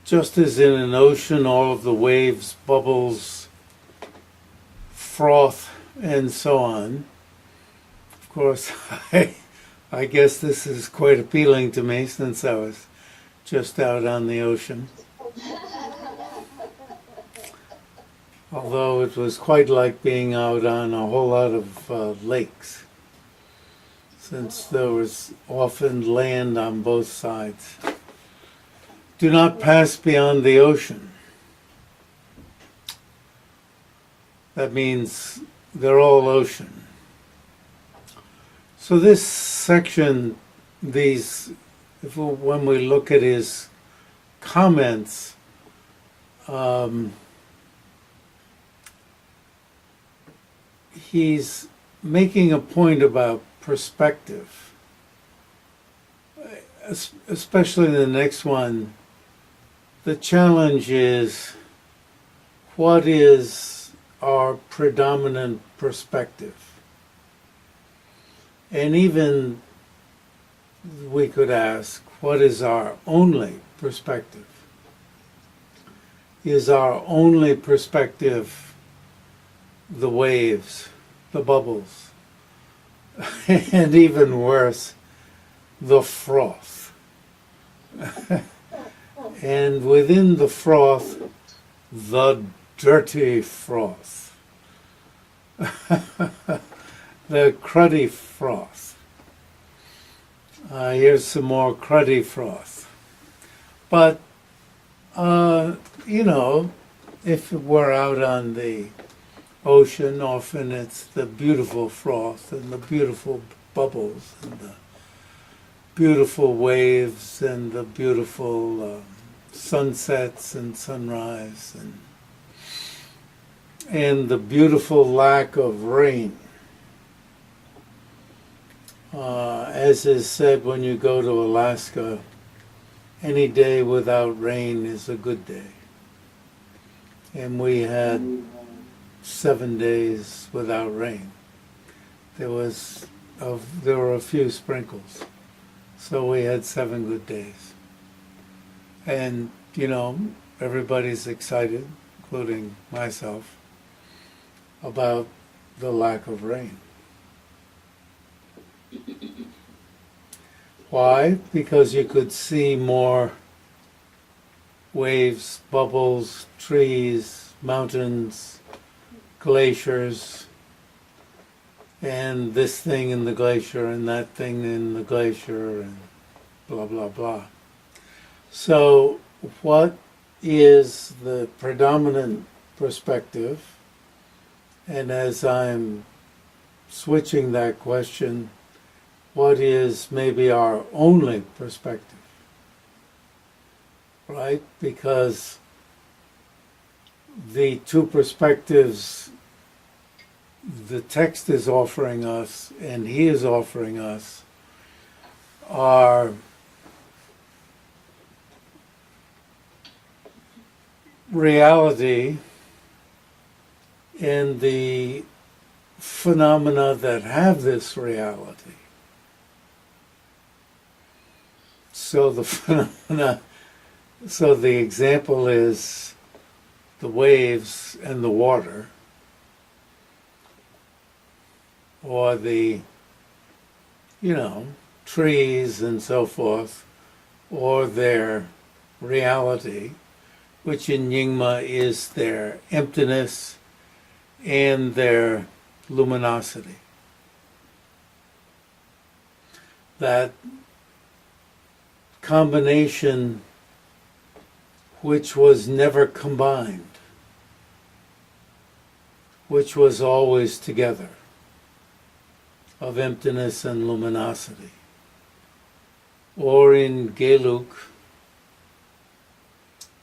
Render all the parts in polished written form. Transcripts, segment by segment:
just as in an ocean, all of the waves, bubbles, froth, and so on. Of course, I guess this is quite appealing to me since I was just out on the ocean. Although it was quite like being out on a whole lot of lakes, since there was often land on both sides. Do not pass beyond the ocean. That means they're all ocean. So this section, when we look at his comments, he's making a point about perspective, especially the next one. The challenge is, what is our predominant perspective? And even we could ask, what is our only perspective? Is our only perspective the waves, the bubbles, and even worse, the froth? And within the froth, the dirty froth, the cruddy froth. Here's some more cruddy froth. But, if we're out on the ocean, often it's the beautiful froth and the beautiful bubbles and the beautiful waves and the beautiful sunsets and sunrise and the beautiful lack of rain. As is said, when you go to Alaska, any day without rain is a good day. And we had 7 days without rain. There were a few sprinkles. So we had 7 good days. And, everybody's excited, including myself, about the lack of rain. Why? Because you could see more waves, bubbles, trees, mountains, glaciers, and this thing in the glacier and that thing in the glacier and blah, blah, blah. So what is the predominant perspective? And as I'm switching that question, what is maybe our only perspective? Right? Because the two perspectives the text is offering us and he is offering us are reality and the phenomena that have this reality. So the example is the waves and the water, or the, trees and so forth, or their reality, which in Nyingma is their emptiness and their luminosity. That combination which was never combined, which was always together, of emptiness and luminosity. Or in Geluk,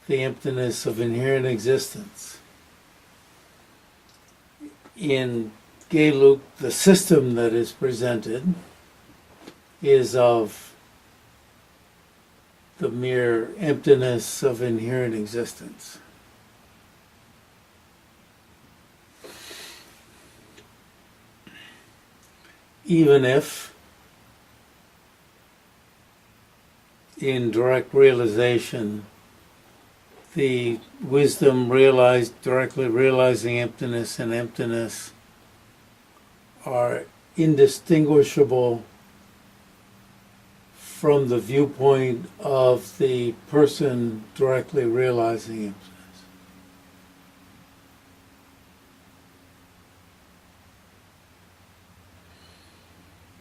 the emptiness of inherent existence. In Geluk, the system that is presented is of the mere emptiness of inherent existence. Even if, in direct realization, the wisdom directly realizing emptiness and emptiness are indistinguishable from the viewpoint of the person directly realizing emptiness.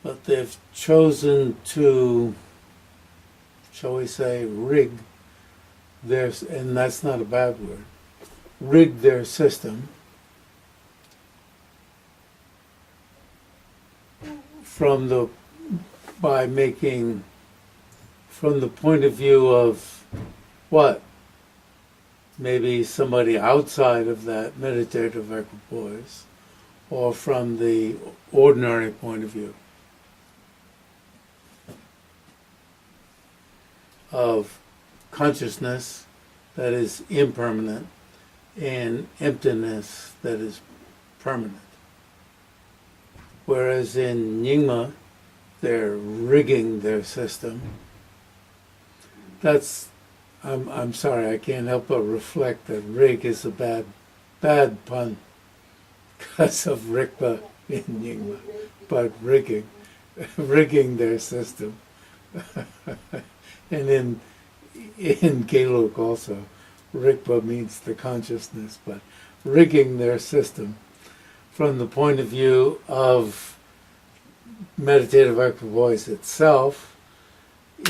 But they've chosen to, shall we say, rig their, and that's not a bad word, rig their system by making, from the point of view of what? Maybe somebody outside of that meditative equipoise, or from the ordinary point of view of consciousness that is impermanent and emptiness that is permanent. Whereas in Nyingma, they're rigging their system. That's, I'm sorry, I can't help but reflect that rig is a bad pun because of Rikpa in Nyingma, but rigging their system. And in Geluk also, Rikpa means the consciousness, but rigging their system from the point of view of meditative equipoise itself,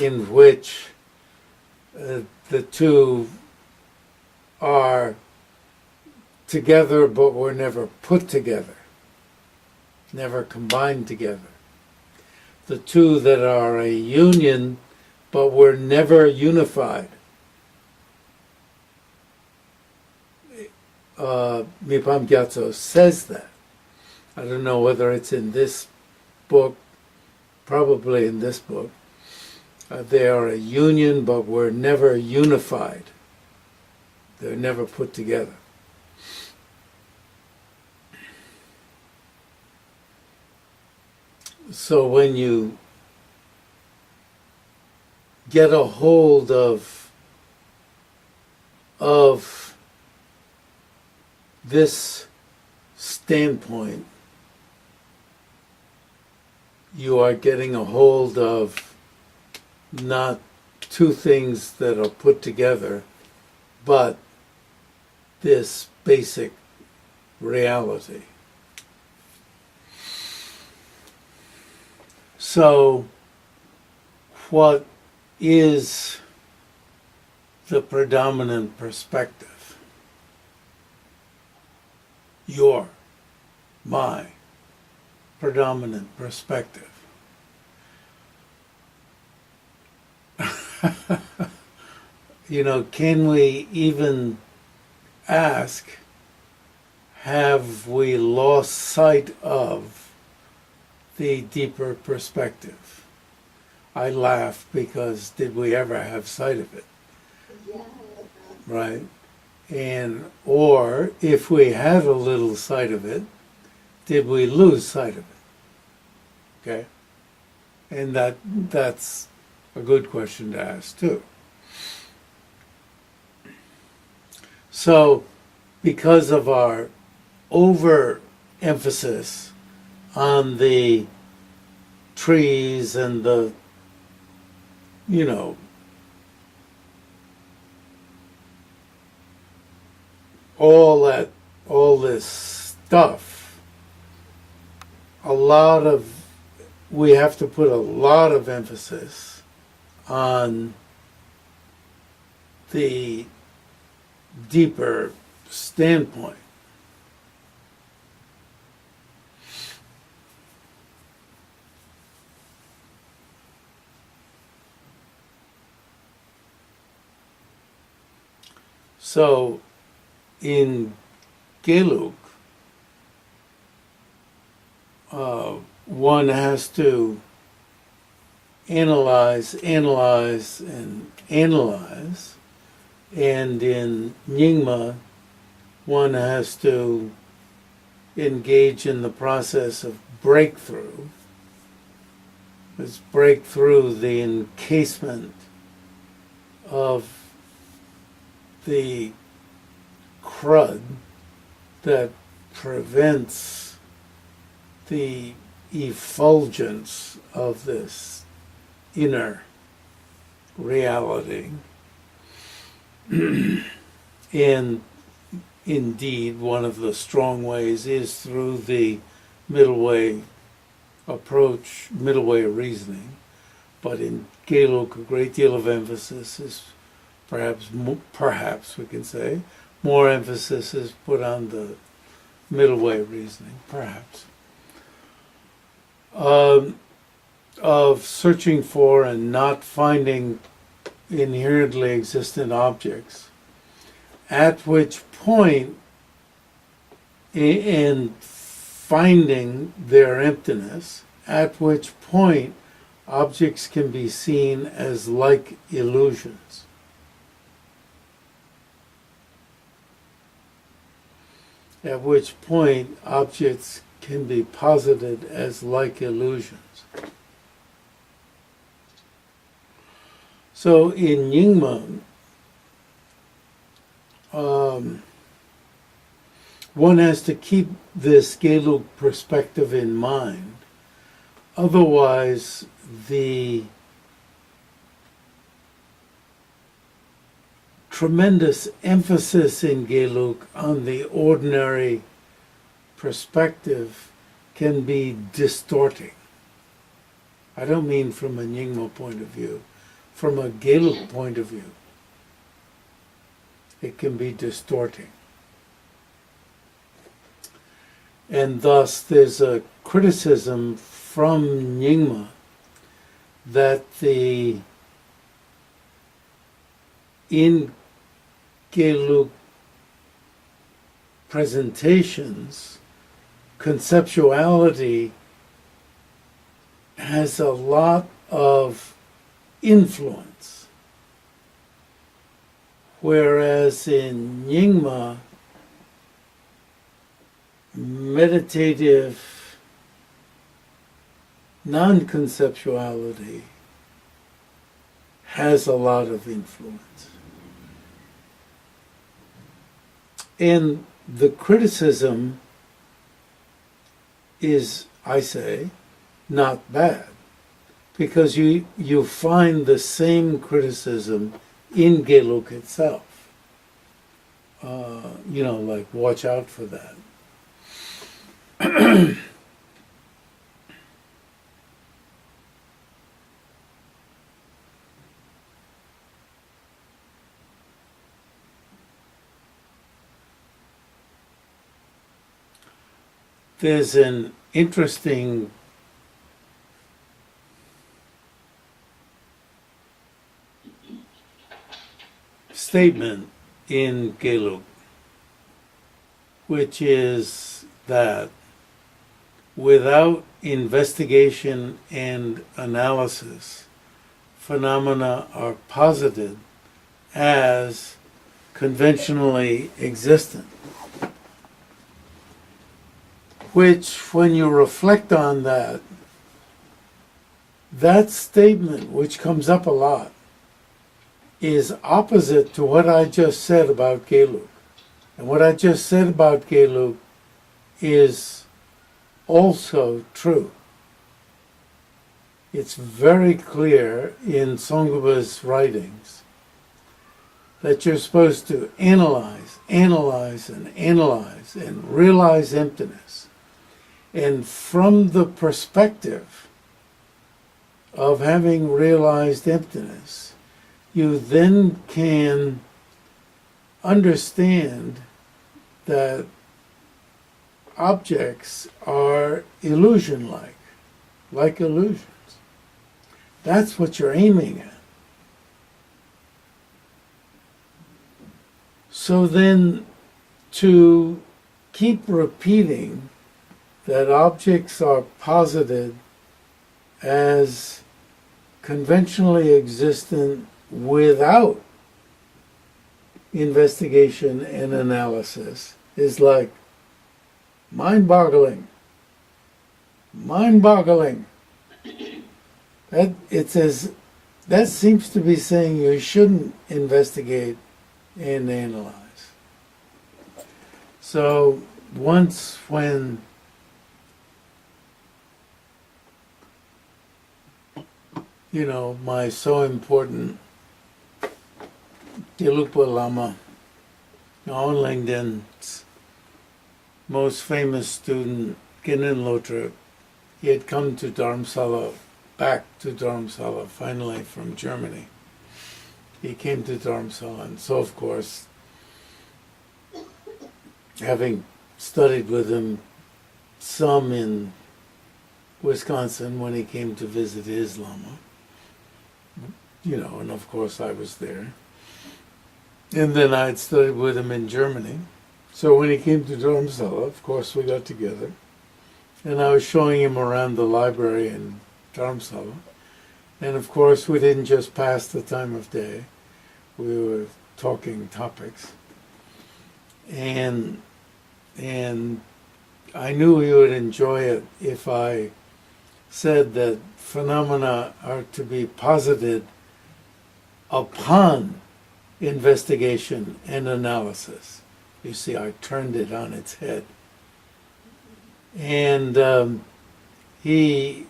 in which the two are together but were never put together, never combined together. The two that are a union but were never unified. Mipam Gyatsho says that. I don't know whether it's in this book, probably in this book. They are a union but were never unified. They're never put together. So when you get a hold of this standpoint, you are getting a hold of not two things that are put together, but this basic reality. So, what is the predominant perspective? My predominant perspective. Can we even ask, have we lost sight of the deeper perspective? I laugh because did we ever have sight of it? Yeah. Right? Or if we had a little sight of it, did we lose sight of it? Okay? And that's a good question to ask too. So, because of our overemphasis on the trees and the, all this stuff, we have to put a lot of emphasis on the deeper standpoint. So, in Geluk, one has to analyze, and analyze, and in Nyingma, one has to engage in the process of breakthrough. Let's break through the encasement of the crud that prevents the effulgence of this inner reality. And indeed, one of the strong ways is through the middle way approach, middle way of reasoning. But in Geluk, a great deal of emphasis is perhaps we can say, more emphasis is put on the middle way of reasoning, perhaps. Of searching for and not finding inherently existent objects, at which point, in finding their emptiness, at which point objects can be seen as like illusions. At which point objects can be posited as like illusions. So in Nyingma, one has to keep this Geluk perspective in mind. Otherwise, the tremendous emphasis in Geluk on the ordinary perspective can be distorting. I don't mean from a Nyingma point of view, from a Geluk point of view. It can be distorting. And thus there's a criticism from Nyingma that in Geluk presentations, conceptuality has a lot of influence, whereas in Nyingma, meditative non-conceptuality has a lot of influence. And the criticism is, I say, not bad, because you find the same criticism in Geluk itself. Like, watch out for that. There's an interesting statement in Geluk, which is that without investigation and analysis, phenomena are posited as conventionally existent. Which, when you reflect on that statement, which comes up a lot, is opposite to what I just said about Geluk. And what I just said about Geluk is also true. It's very clear in Tsongkhapa's writings that you're supposed to analyze, and realize emptiness. And from the perspective of having realized emptiness, you then can understand that objects are like illusions. That's what you're aiming at. So then, to keep repeating that objects are posited as conventionally existent without investigation and analysis is like mind-boggling. That seems to be saying you shouldn't investigate and analyze. So once when my so important Gelukpa Lama, Aung Langden's most famous student, Ginen Lotra, he had come to Dharamsala, back to Dharamsala, finally from Germany. He came to Dharamsala, and so of course, having studied with him some in Wisconsin when he came to visit his Lama, and of course I was there. And then I had studied with him in Germany. So when he came to Dharamsala, of course we got together. And I was showing him around the library in Dharamsala. And of course we didn't just pass the time of day. We were talking topics. And I knew he would enjoy it if I said that phenomena are to be posited upon investigation and analysis. You see, I turned it on its head. And he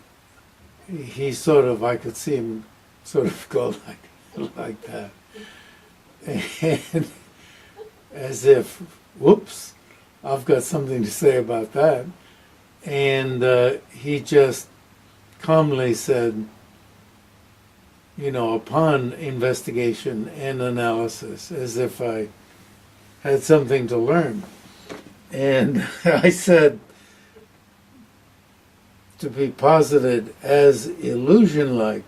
sort of, I could see him sort of go like that. And as if, whoops, I've got something to say about that. And he just calmly said, upon investigation and analysis, as if I had something to learn. And I said, to be posited as illusion-like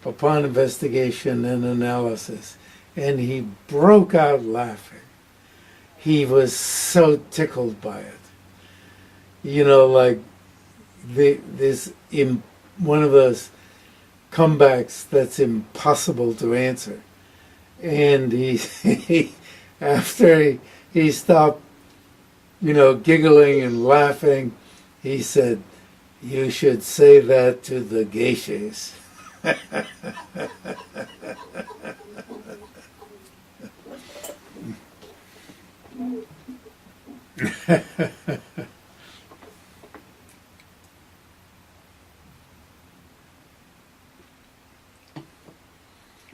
upon investigation and analysis. And he broke out laughing. He was so tickled by it. Like one of those comebacks that's impossible to answer. And he after he stopped, giggling and laughing, he said, "You should say that to the geishas."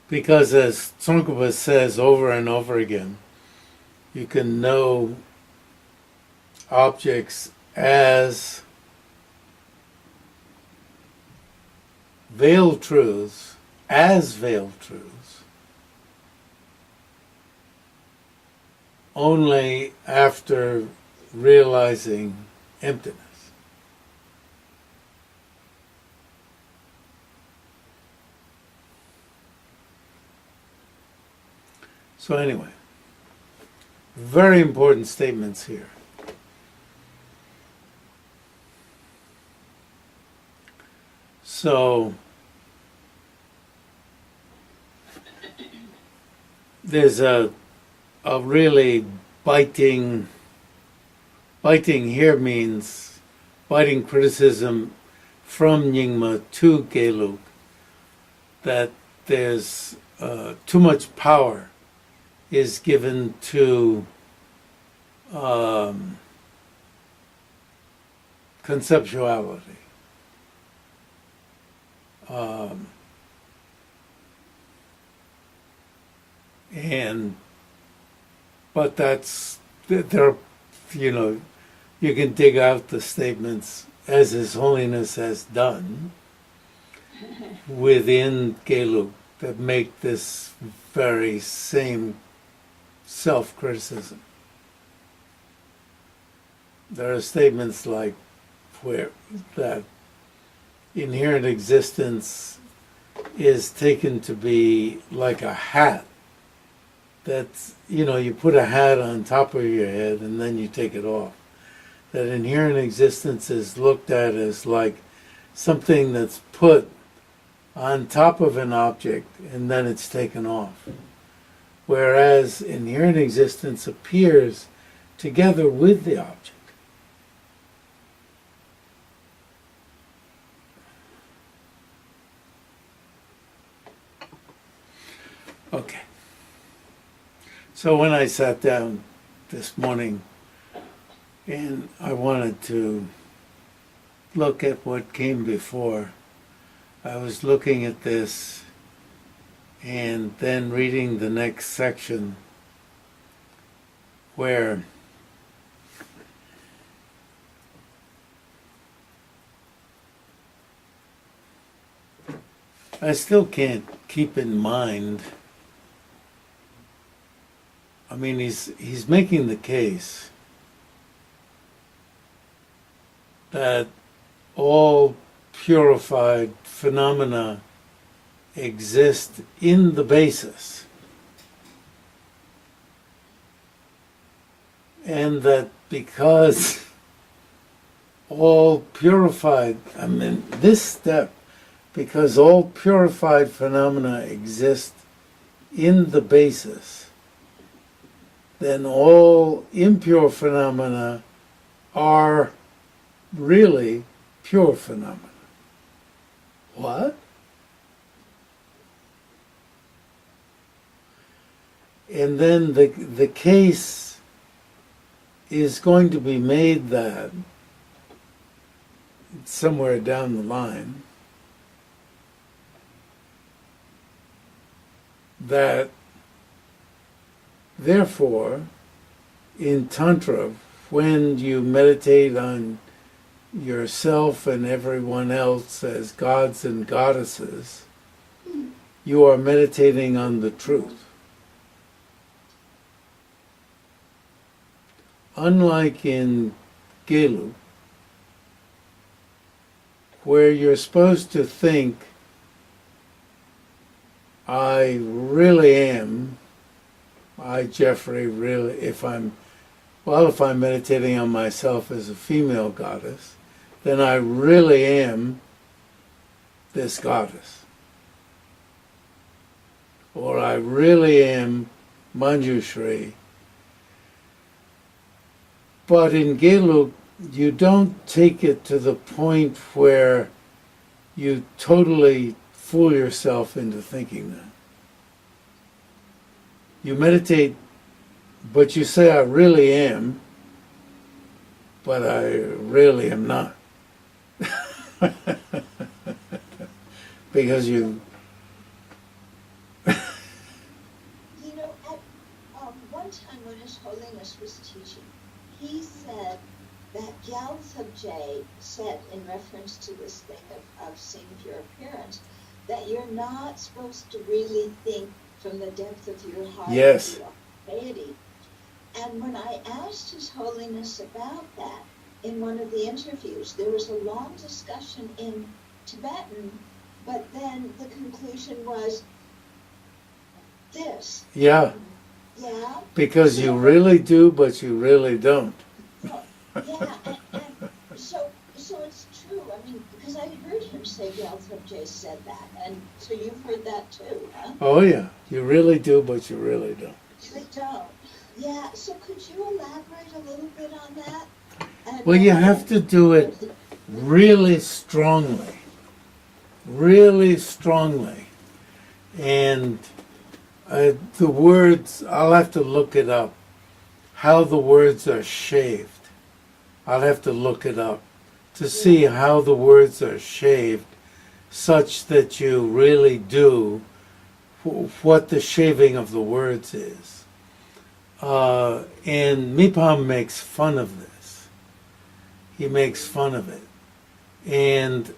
Because as Tsongkhapa says over and over again, you can know objects as veiled truths, only after realizing emptiness. So anyway, very important statements here. So there's a really biting here means biting criticism from Nyingma to Geluk, that there's too much power is given to conceptuality. But that's, there, you can dig out the statements as His Holiness has done within Geluk that make this very same self-criticism. There are statements like where that inherent existence is taken to be like a hat. That's, you put a hat on top of your head and then you take it off. That inherent existence is looked at as like something that's put on top of an object and then it's taken off. Whereas inherent existence appears together with the object. Okay. So when I sat down this morning and I wanted to look at what came before, I was looking at this and then reading the next section where I still can't keep in mind. I mean, he's making the case that all purified phenomena exist in the basis, and that because all purified, I mean, this step, because all purified phenomena exist in the basis, then all impure phenomena are really pure phenomena. What? And then the case is going to be made that somewhere down the line that therefore in Tantra, when you meditate on yourself and everyone else as gods and goddesses, you are meditating on the truth. Unlike in Geluk, where you're supposed to think, I really am, I, Jeffrey, really, if I'm meditating on myself as a female goddess, then I really am this goddess. Or I really am Manjushri. But in Geluk, you don't take it to the point where you totally fool yourself into thinking that. You meditate, but you say, I really am, but I really am not. Because you... You know, at one time when His Holiness was teaching, he said that Gyaltsab said in reference to this thing of seeing your appearance, that you're not supposed to really think from the depth of your heart, yes, your deity. And when I asked His Holiness about that in one of the interviews, there was a long discussion in Tibetan, but then the conclusion was this. Yeah. Yeah. Because you really do, but you really don't. Yeah, and so it's true. I mean, because I heard him say Gyaltsab said that, and so you've heard that too, huh? Oh yeah, you really do, but you really don't. You don't. Yeah, so could you elaborate a little bit on that? Well, you have to do it really strongly. Really strongly. And the words, I'll have to look it up, how the words are shaved. I'll have to look it up to see how the words are shaved such that you really do what the shaving of the words is. And Mipam makes fun of this. He makes fun of it. And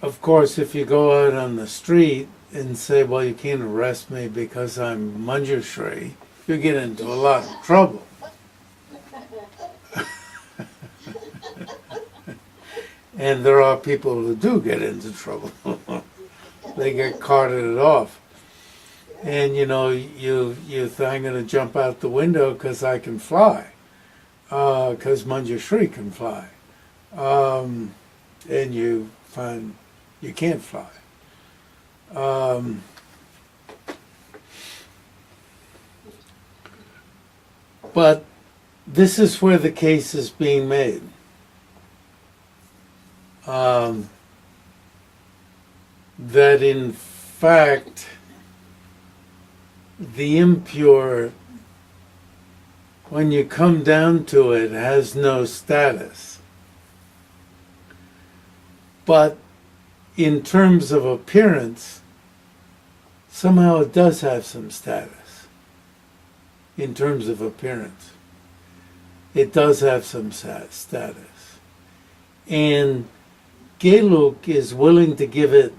of course, if you go out on the street and say, well, you can't arrest me because I'm Manjushri, you get into a lot of trouble. And there are people who do get into trouble. They get carted off. And you know, you think I'm going to jump out the window because I can fly, because Manjushri can fly, and you find you can't fly. But this is where the case is being made. That in fact, the impure, when you come down to it, has no status. But in terms of appearance, somehow it does have some status. In terms of appearance, it does have some status. And Geluk is willing to give it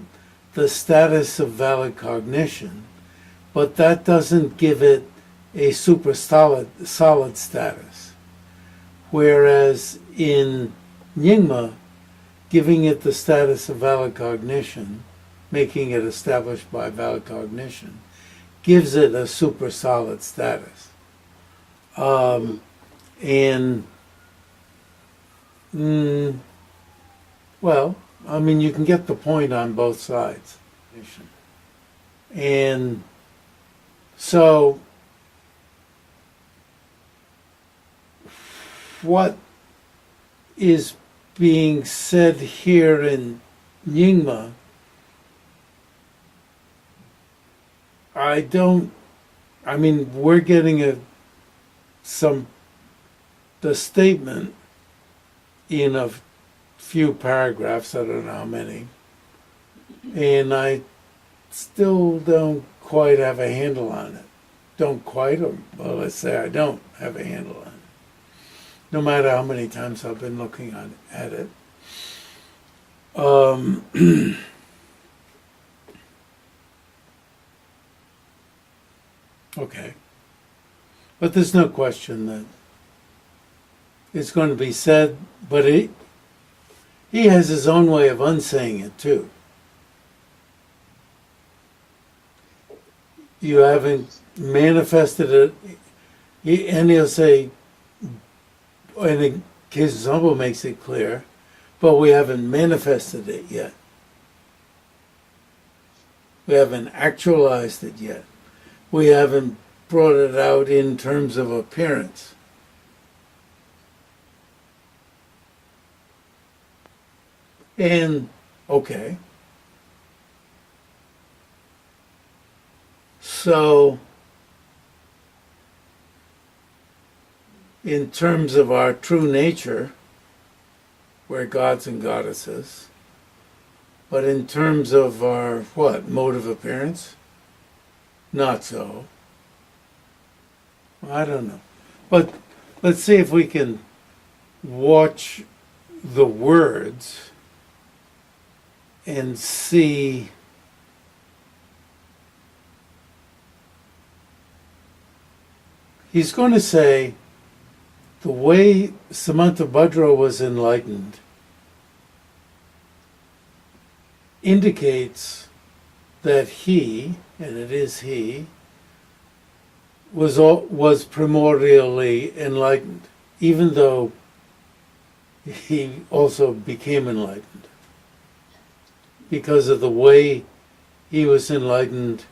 the status of valid cognition, but that doesn't give it a super solid status. Whereas in Nyingma, giving it the status of valid cognition, making it established by valid cognition, gives it a super solid status. Well, I mean, you can get the point on both sides. And so, what is being said here in Nyingma, we're getting the statement in a few paragraphs, I don't know how many, and I still don't quite have a handle on it. Let's say I don't have a handle on it. No matter how many times I've been looking at it. Okay. But there's no question that it's going to be said, but he has his own way of unsaying it too. You haven't manifested it, and he'll say, and Khetsun Sangpo makes it clear, but we haven't manifested it yet. We haven't actualized it yet. We haven't brought it out in terms of appearance. And, okay. So, in terms of our true nature, we're gods and goddesses. But in terms of our, mode of appearance? Not so. I don't know. But let's see if we can watch the words and see he's going to say the way Samantabhadra was enlightened indicates that he, and it is he, was primordially enlightened, even though he also became enlightened. Because of the way he was enlightened,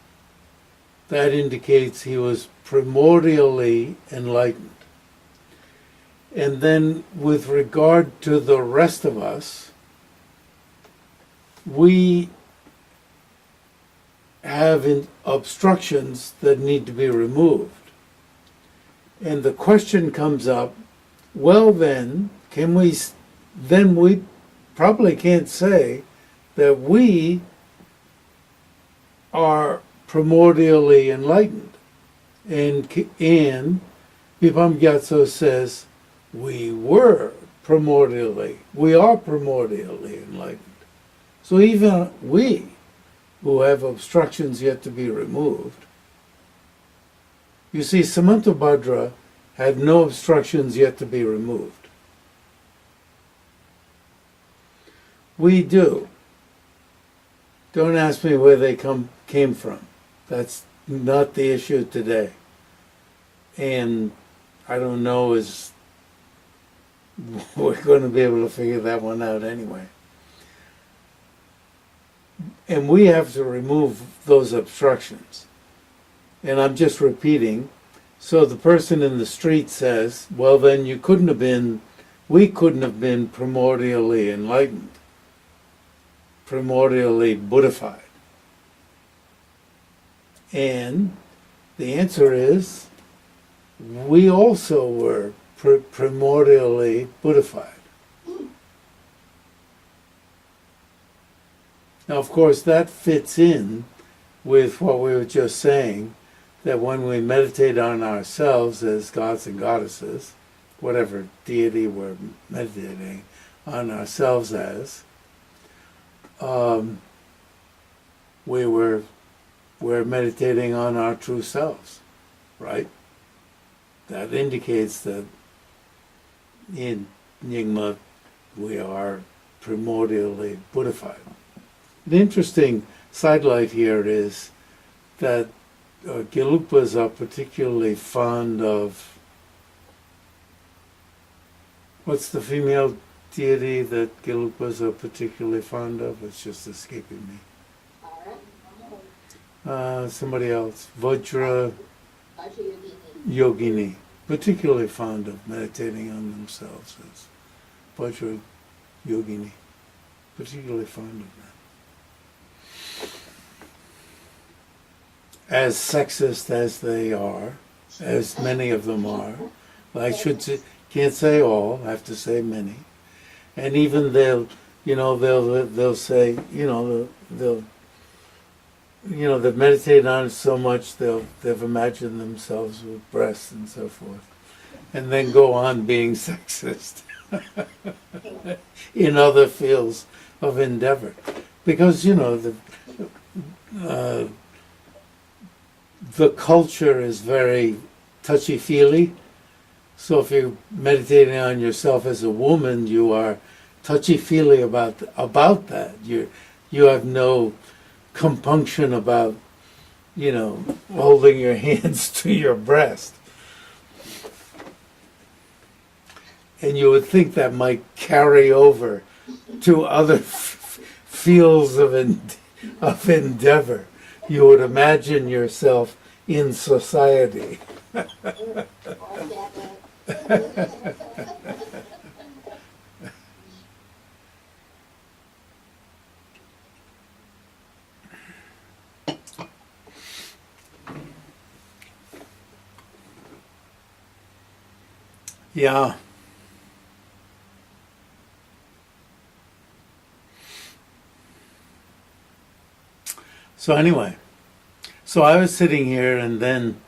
that indicates he was primordially enlightened. And then with regard to the rest of us, we have obstructions that need to be removed. And the question comes up, well then, we probably can't say that we are primordially enlightened. And Mipam Gyatsho says, we are primordially enlightened. So even we, who have obstructions yet to be removed, you see, Samantabhadra had no obstructions yet to be removed. We do. Don't ask me where they came from. That's not the issue today. And I don't know is we're going to be able to figure that one out anyway. And we have to remove those obstructions. And I'm just repeating. So the person in the street says, well then we couldn't have been primordially enlightened, primordially Buddhified. And The answer is, we also were primordially Buddhified. Now, of course, that fits in with what we were just saying, that when we meditate on ourselves as gods and goddesses, whatever deity we're meditating on ourselves as, we're meditating on our true selves, right? That indicates that in Nyingma we are primordially Buddhified. An interesting sidelight here is that Gelukpas are particularly fond of, what's the female deity that Gelukpas are particularly fond of? It's just escaping me. Somebody else. Vajra Yogini. Particularly fond of meditating on themselves as Vajra Yogini. Particularly fond of that. As sexist as they are, as many of them are, can't say all, I have to say many, and even they'll say, they've meditated on it so much they've imagined themselves with breasts and so forth, and then go on being sexist in other fields of endeavor, because the culture is very touchy-feely. So if you're meditating on yourself as a woman, you are touchy-feely about that. You have no compunction about, holding your hands to your breast. And you would think that might carry over to other fields of endeavor. You would imagine yourself in society. Yeah. So anyway, so I was sitting here, and then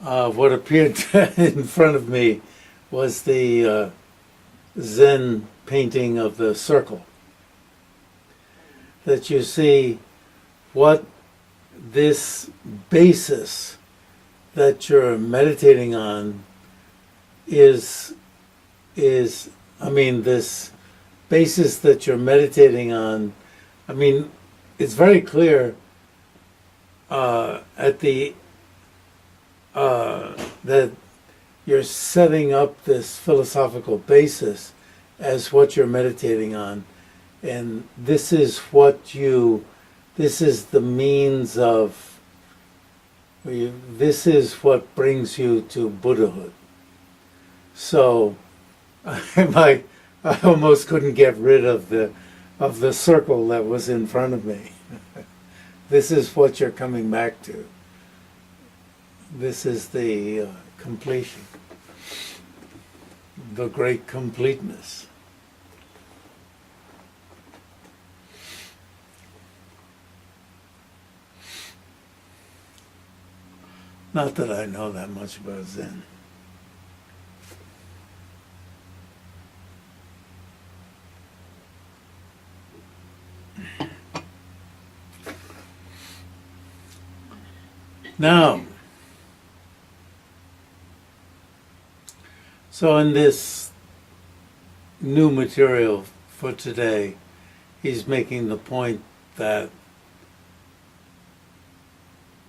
what appeared in front of me was the Zen painting of the circle. That you see what this basis that you're meditating on is, this basis that you're meditating on, it's very clear that you're setting up this philosophical basis as what you're meditating on, and this is the means of, this is what brings you to Buddhahood. So I almost couldn't get rid of the circle that was in front of me. This is what you're coming back to. This is the completion, the Great Completeness. Not that I know that much about Zen. Now, so in this new material for today, he's making the point that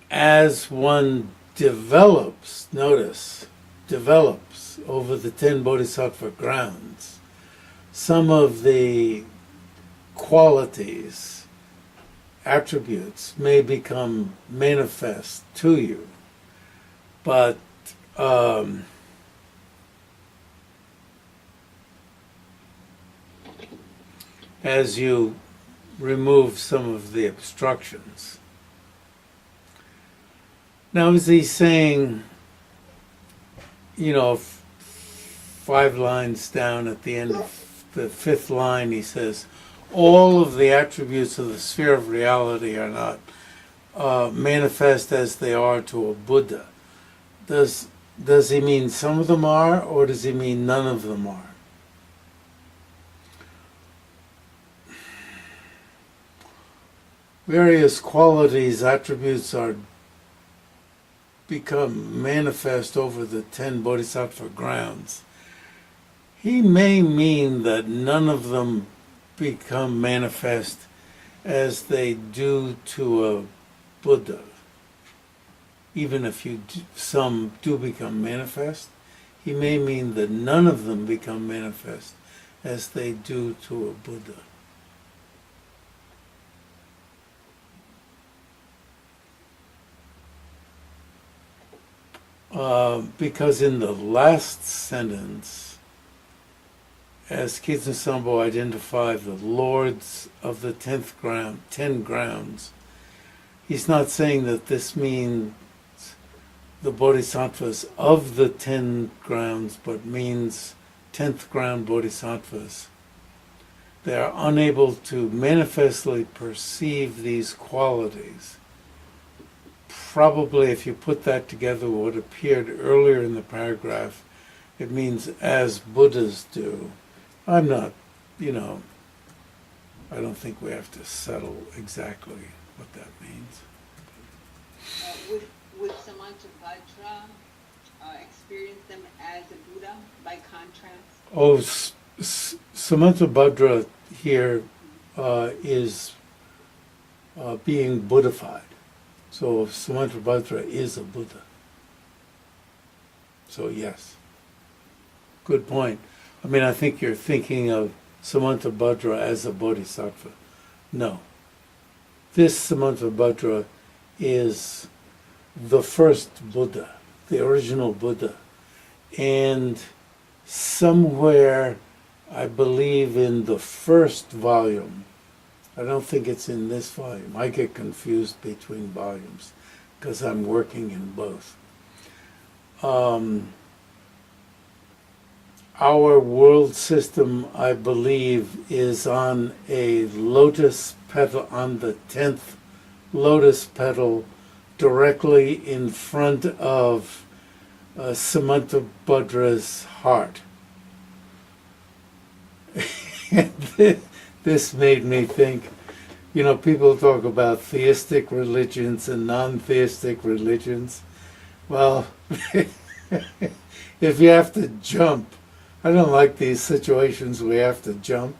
as one develops over the 10 Bodhisattva grounds, some of the qualities, attributes may become manifest to you, but as you remove some of the obstructions. Now, is he saying, you know, 5 lines down at the end of the 5th line, he says, all of the attributes of the sphere of reality are not manifest as they are to a Buddha. Does he mean some of them are, or does he mean none of them are? Various qualities, attributes are become manifest over the 10 bodhisattva grounds. He may mean that none of them become manifest as they do to a Buddha. Even if some do become manifest, he may mean that none of them become manifest as they do to a Buddha. Because in the last sentence, as Khetsun Sangpo identified the lords of the 10 grounds, he's not saying that this means the bodhisattvas of the 10 grounds, but means 10th ground bodhisattvas. They are unable to manifestly perceive these qualities. Probably if you put that together with what appeared earlier in the paragraph, it means as Buddhas do. I'm not, I don't think we have to settle exactly what that means. Would Samantabhadra experience them as a Buddha by contrast? Oh, Samantabhadra here is being Buddhified. So Samantabhadra is a Buddha. So yes. Good point. I mean, I think you're thinking of Samantabhadra as a bodhisattva. No. This Samantabhadra is the first Buddha, the original Buddha. And somewhere, I believe in the first volume, I don't think it's in this volume. I get confused between volumes because I'm working in both. Our world system, I believe, is on a lotus petal, on the 10th lotus petal, directly in front of Samantabhadra's heart. This made me think, people talk about theistic religions and non-theistic religions. Well, if you have to jump, I don't like these situations where you have to jump.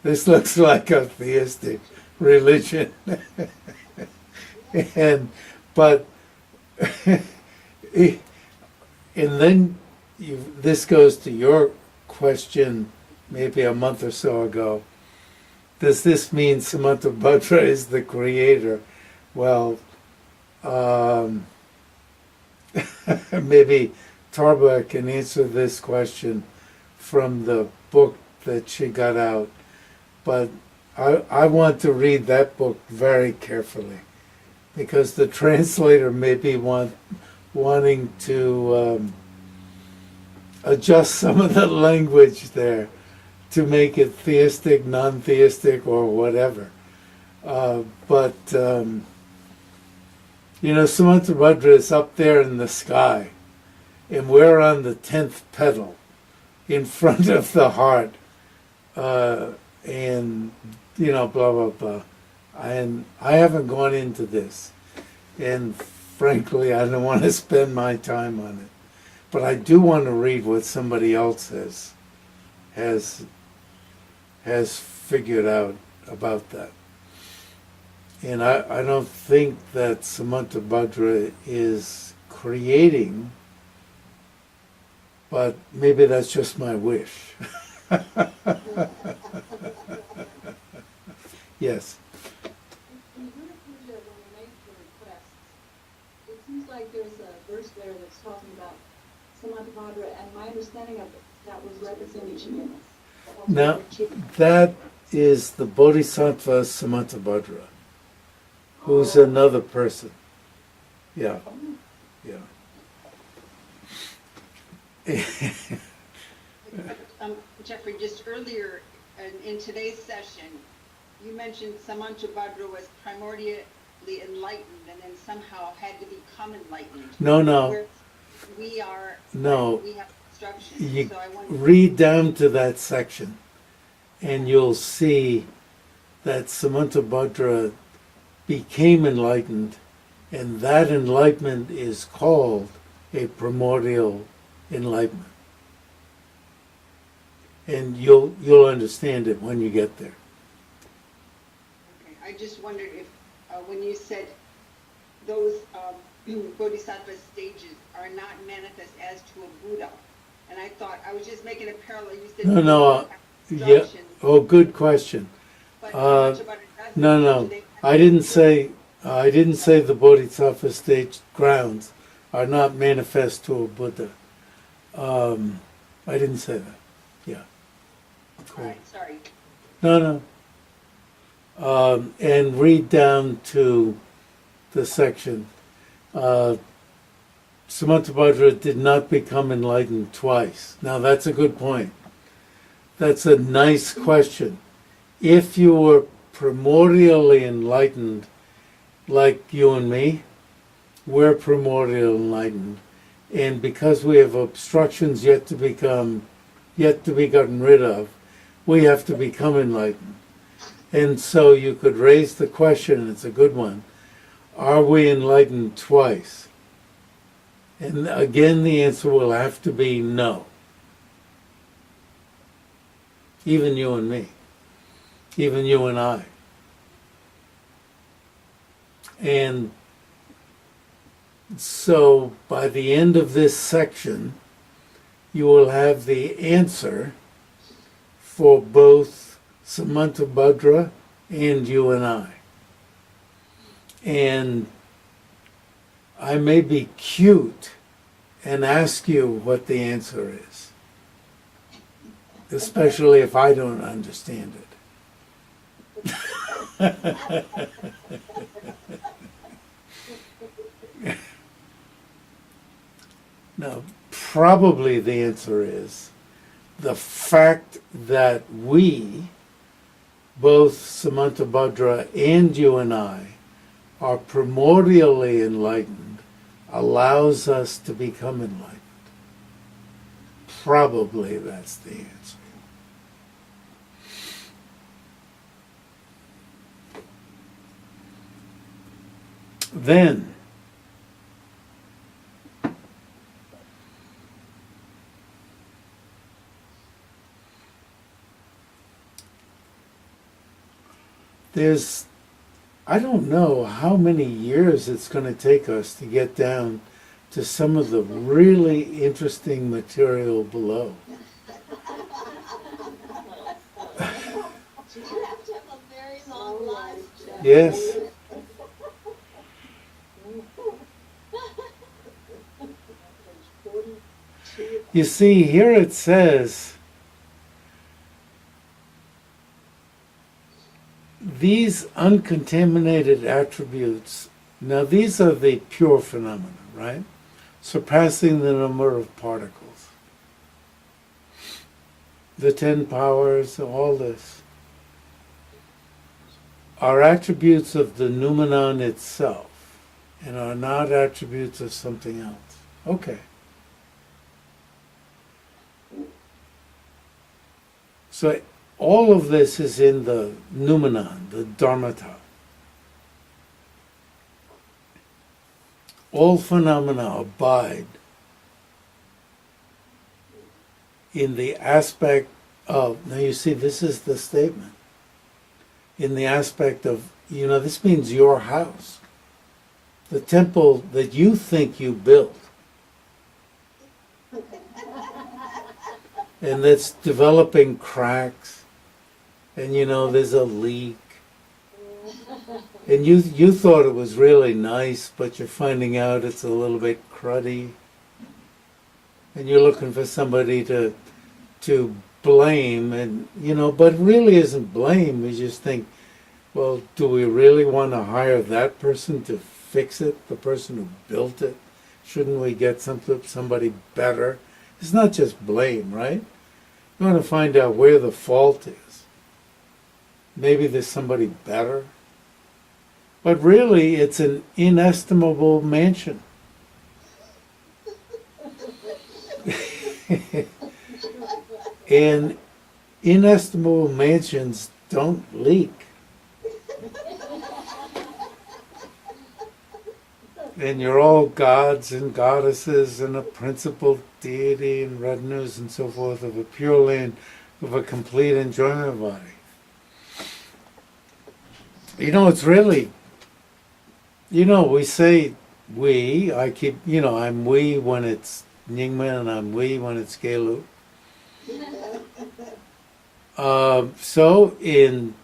This looks like a theistic religion. But then this goes to your question maybe a month or so ago. Does this mean Samantabhadra is the creator? Well, maybe Tarba can answer this question from the book that she got out. But I want to read that book very carefully, because the translator may be wanting to adjust some of the language there to make it theistic, non-theistic, or whatever. But Samantabhadra is up there in the sky, and we're on the 10th petal in front of the heart, and, blah, blah, blah. And I haven't gone into this, and frankly, I don't want to spend my time on it. But I do want to read what somebody else has figured out about that. And I don't think that Samantabhadra is creating, but maybe that's just my wish. Yes. In Buddha, when we make the requests, it seems like there's a verse there that's talking about Samantabhadra, and my understanding of it, that was representing chickens. Now, that is the Bodhisattva Samantabhadra, who's another person. Yeah. Jeffrey, just earlier in today's session, you mentioned Samantabhadra was primordially enlightened and then somehow had to become enlightened. No. Where we are, No. we have instructions. You So I wonder, read down to that section, and you'll see that Samantabhadra became enlightened, and that enlightenment is called a primordial enlightenment. And you'll understand it when you get there. okay, I just wondered if, when you said those bodhisattva stages are not manifest as to a Buddha, and I thought, I was just making a parallel, you said... No, yeah. instructions, Oh, good question. but Samantabhadra doesn't. No. Do they- I didn't say the bodhisattva stage grounds are not manifest to a Buddha. I didn't say that. Yeah. All right, sorry. No. And read down to the section. Samantabhadra did not become enlightened twice. Now that's a good point. That's a nice question. If you were primordially enlightened, like you and me, we're primordial enlightened, and because we have obstructions yet to be gotten rid of, we have to become enlightened. And so you could raise the question, and it's a good one, are we enlightened twice? And again, the answer will have to be no. Even you and me. Even you and I. And so by the end of this section, you will have the answer for both Samantabhadra and you and I. And I may be cute and ask you what the answer is, especially if I don't understand it. Now, probably the answer is the fact that we, both Samantabhadra and you and I, are primordially enlightened allows us to become enlightened. Probably that's the answer. Then, there's, I don't know how many years it's going to take us to get down to some of the really interesting material below. You have to have a very long life, Jeff. Yes. You see, here it says, these uncontaminated attributes, now these are the pure phenomena, right? Surpassing the number of particles. The 10 powers, all this, are attributes of the noumenon itself and are not attributes of something else. Okay. So all of this is in the noumenon, the dharmata. All phenomena abide in the aspect of, now you see, this is the statement, in the aspect of, this means your house, the temple that you think you built, and that's developing cracks, and there's a leak, and you thought it was really nice, but you're finding out it's a little bit cruddy, and you're looking for somebody to blame, and but it really isn't blame. You just think, well, do we really want to hire that person to fix it, the person who built it? Shouldn't we get somebody better? It's not just blame, right? You want to find out where the fault is. Maybe there's somebody better. But really, it's an inestimable mansion. And inestimable mansions don't leak. And you're all gods and goddesses and a principal deity and retinues and so forth of a pure land of a complete enjoyment body. It's really, we say we, I'm we when it's Nyingma and I'm we when it's Geluk. So in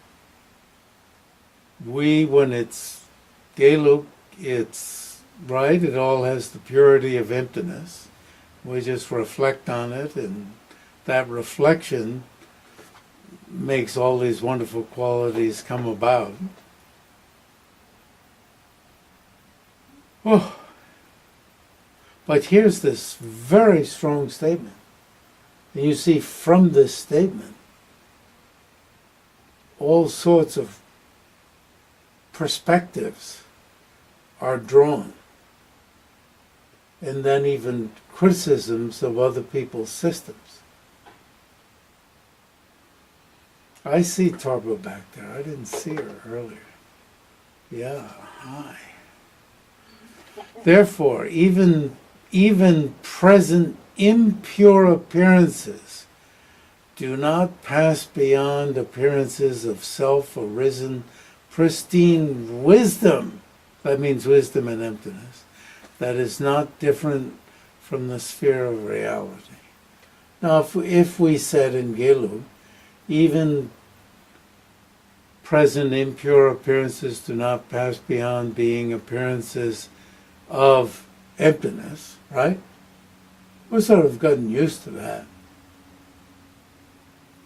we when it's Geluk, it's right, it all has the purity of emptiness. We just reflect on it, and that reflection makes all these wonderful qualities come about. Oh. But here's this very strong statement. And you see from this statement all sorts of perspectives are drawn. And then even criticisms of other people's systems. I see Tarba back there. I didn't see her earlier. Yeah, hi. Therefore, even present impure appearances do not pass beyond appearances of self-arisen, pristine wisdom. That means wisdom and emptiness. That is not different from the sphere of reality. Now, if we said in Geluk, even present impure appearances do not pass beyond being appearances of emptiness, right? We've sort of gotten used to that.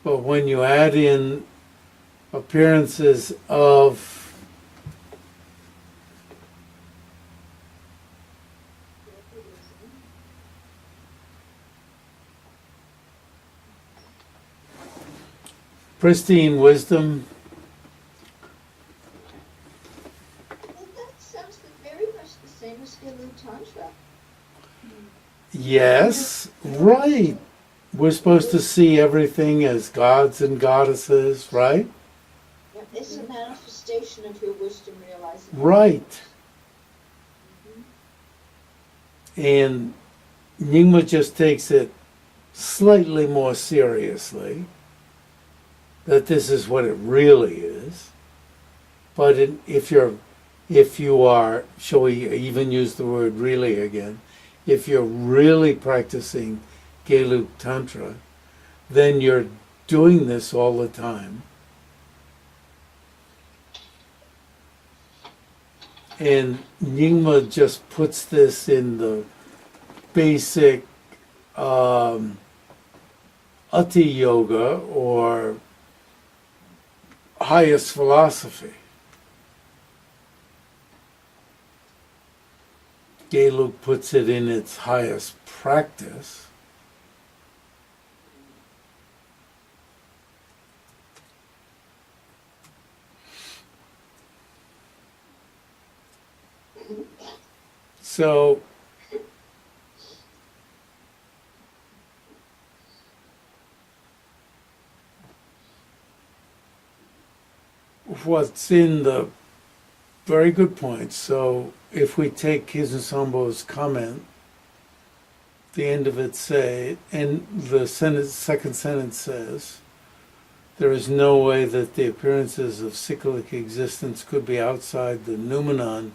But when you add in appearances of pristine wisdom, Well, that sounds very much the same as Geluk Tantra. yes, right. We're supposed to see everything as gods and goddesses, right? It's a manifestation of your wisdom realizing. Right. And Nyingma just takes it slightly more seriously, that this is what it really is. But if you are, shall we even use the word really again, if you're really practicing Geluk Tantra, then you're doing this all the time. And Nyingma just puts this in the basic Ati Yoga or highest philosophy. Geluk puts it in its highest practice. So what's in the very good point. So if we take Khetsun Sangpo's comment, the end of it say, and the second sentence says, there is no way that the appearances of cyclic existence could be outside the noumenon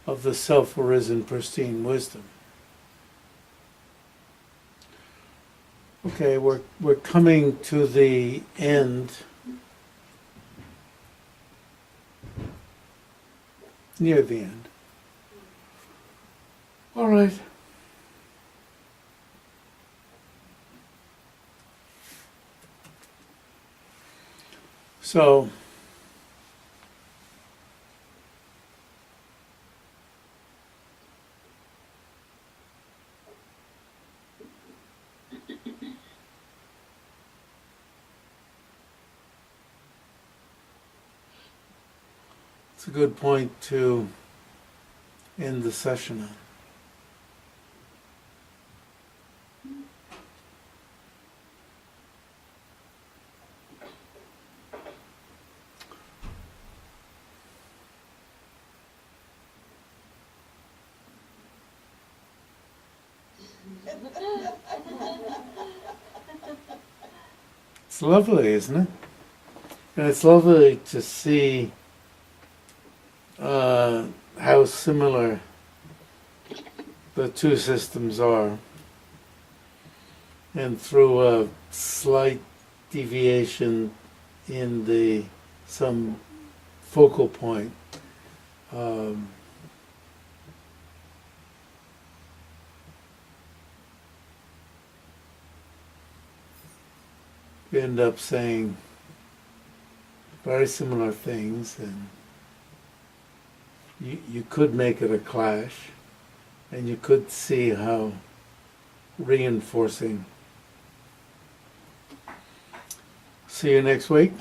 of the self-arisen pristine wisdom. Okay, we're coming to the end. Near the end. All right. So, It's a good point to end the session on. It's lovely, isn't it? And it's lovely to see how similar the two systems are. And through a slight deviation in some focal point, we end up saying very similar things, and you could make it a clash, and you could see how reinforcing. See you next week.